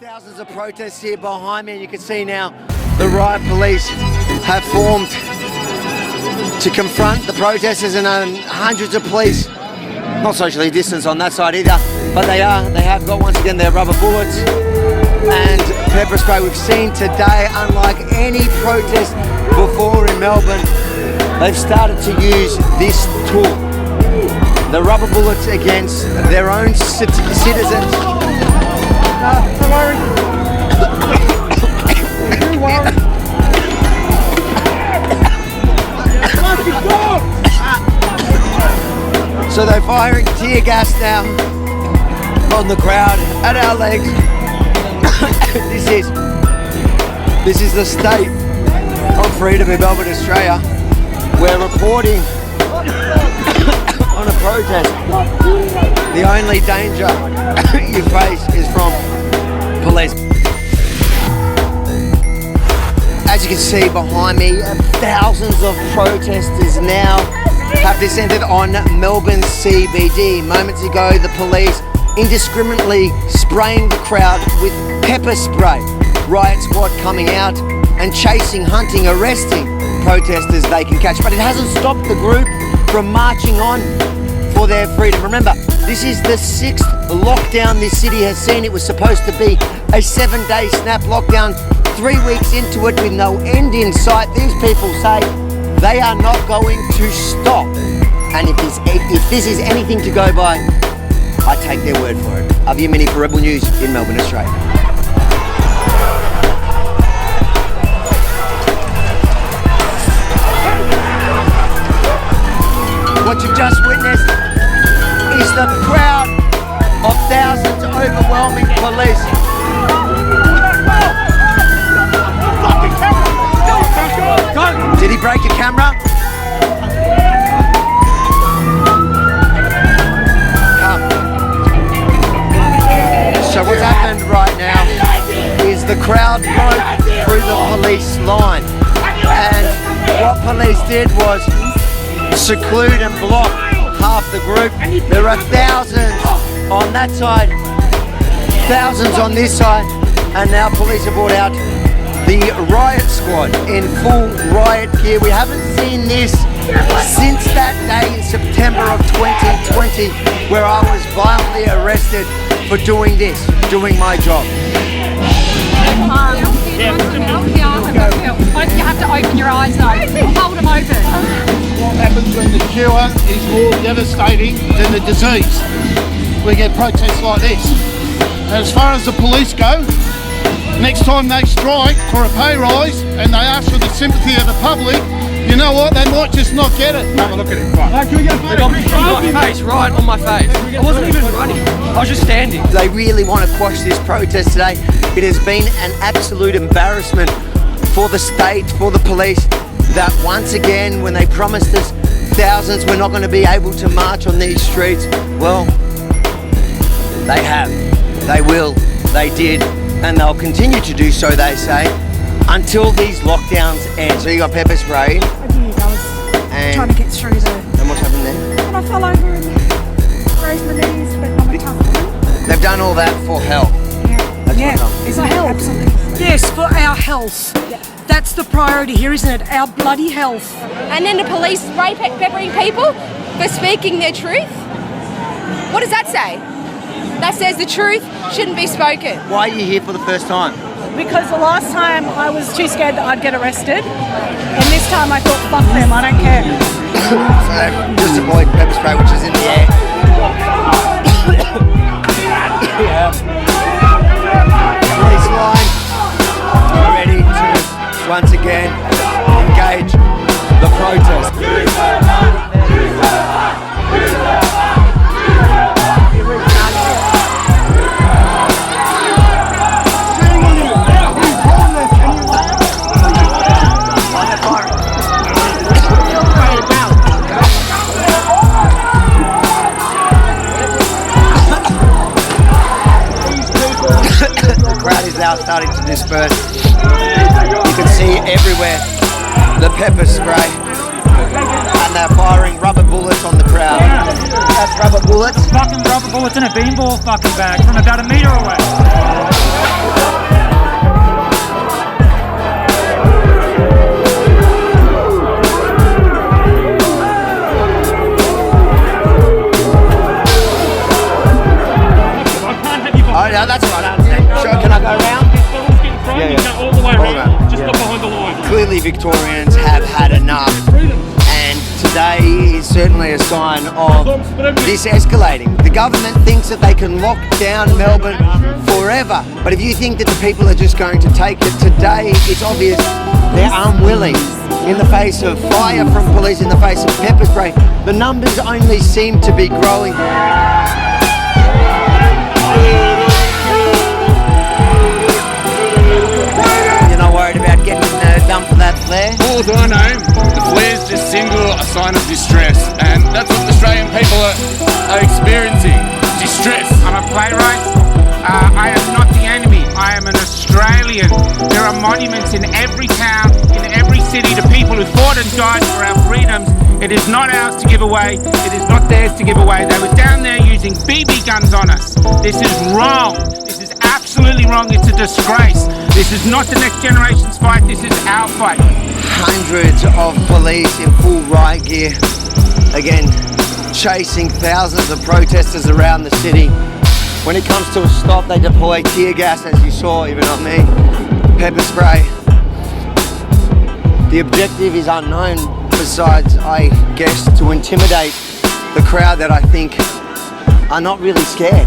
Thousands of protests here behind me, and you can see now the riot police have formed to confront the protesters, and hundreds of police, not socially distanced on that side either, but they have got once again their rubber bullets and pepper spray. We've seen today, unlike any protest before in Melbourne, they've started to use this tool, the rubber bullets against their own citizens. So they're firing tear gas now on the crowd, at our legs. This is the state of freedom in Melbourne, Australia. We're reporting on a protest. The only danger you face is from police. As you can see behind me, thousands of protesters now have descended on Melbourne CBD. Moments ago, the police indiscriminately spraying the crowd with pepper spray. Riot squad coming out and chasing, hunting, arresting protesters they can catch. But it hasn't stopped the group from marching on for their freedom. Remember, this is the 6th lockdown this city has seen. It was supposed to be a 7-day snap lockdown. 3 weeks into it with no end in sight. These people say they are not going to stop. And if this is anything to go by, I take their word for it. Avi Mini for Rebel News in Melbourne, Australia. What you've just witnessed is the crowd of thousands overwhelming police. Did he break your camera? So what's happened right now is the crowd broke through the police line, and what police did was seclude and block half the group. There are thousands on that side, thousands on this side, and now police have brought out the riot squad in full riot gear. We haven't seen this since that day in September of 2020 where I was violently arrested for doing this, doing my job. You have to open your eyes though. Hold them open. What happens when the cure is more devastating than the disease? We get protests like this. And as far as the police go, next time they strike for a pay rise and they ask for the sympathy of the public, you know what, they might just not get it. Have a look at it. Right. They got me on my face, right on my face. I wasn't even running. I was just standing. They really want to quash this protest today. It has been an absolute embarrassment for the state, for the police, that once again, when they promised us thousands were not going to be able to march on these streets, well, they have, they will, they did, and they'll continue to do so, they say, until these lockdowns end. So you got pepper spray. I did. I was trying to get through the... And what's happened there? And I fell over and raised my knees, but I'm a tough one. They've done all that for health. Yeah, it's a health. Absolutely. Yes, for our health. Yeah. That's the priority here, isn't it? Our bloody health. And then the police spray peppering people for speaking their truth? What does that say? That says the truth shouldn't be spoken. Why are you here for the first time? Because the last time I was too scared that I'd get arrested, and this time I thought, fuck them, I don't care. So just avoid pepper spray, which is in the air. Police line ready to once again engage the protest. Now starting to disperse. You can see everywhere the pepper spray, and they're firing rubber bullets on the crowd. That's rubber bullets. Fucking rubber bullets in a beanball fucking bag from about a metre away. Victorians have had enough. And today is certainly a sign of this escalating. The government thinks that they can lock down Melbourne forever. But if you think that the people are just going to take it, today it's obvious they're unwilling. In the face of fire from police, in the face of pepper spray, the numbers only seem to be growing. You're not worried about getting done for that flare? All I know, the flares just signal a sign of distress, and that's what the Australian people are experiencing, distress. I'm a playwright. I am not the enemy. I am an Australian. There are monuments in every town, in every city, to people who fought and died for our freedoms. It is not ours to give away. It is not theirs to give away. They were down there using BB guns on us. This is wrong. This is absolutely wrong. It's a disgrace. This is not the next generation's fight. This is our fight. Hundreds of police in full riot gear, again, chasing thousands of protesters around the city. When it comes to a stop, they deploy tear gas, as you saw, even on me, pepper spray. The objective is unknown, besides, I guess, to intimidate the crowd that I think are not really scared.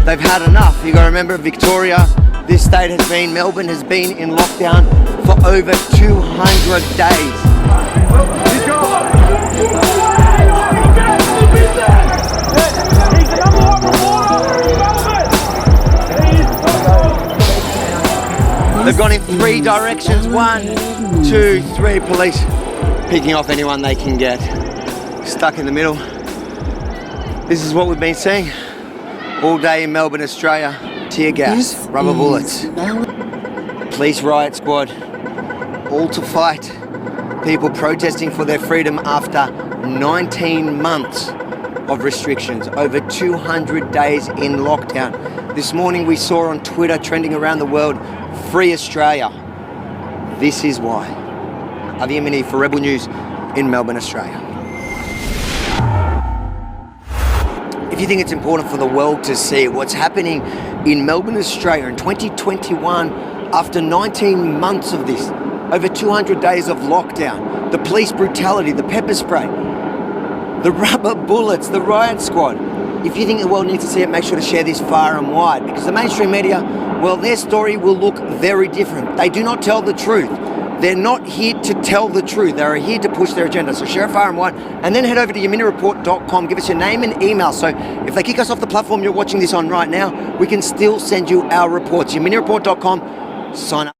They've had enough. You got to remember, Victoria, this state has been, Melbourne has been in lockdown for over 200 days. They've gone in three directions. 1, 2, 3. Police picking off anyone they can get. Stuck in the middle. This is what we've been seeing all day in Melbourne, Australia. Tear gas, rubber bullets. Police riot squad, all to fight people protesting for their freedom after 19 months of restrictions, over 200 days in lockdown. This morning we saw on Twitter, trending around the world, Free Australia. This is why. Avi Yemini for Rebel News in Melbourne, Australia. If you think it's important for the world to see what's happening in Melbourne, Australia in 2021, after 19 months of this, over 200 days of lockdown, the police brutality, the pepper spray, the rubber bullets, the riot squad. If you think the world needs to see it, make sure to share this far and wide, because the mainstream media, well, their story will look very different. They do not tell the truth. They're not here to tell the truth. They're here to push their agenda. So share it far and wide, and then head over to yaminireport.com. Give us your name and email. So if they kick us off the platform you're watching this on right now, we can still send you our reports. yaminireport.com. Sign up.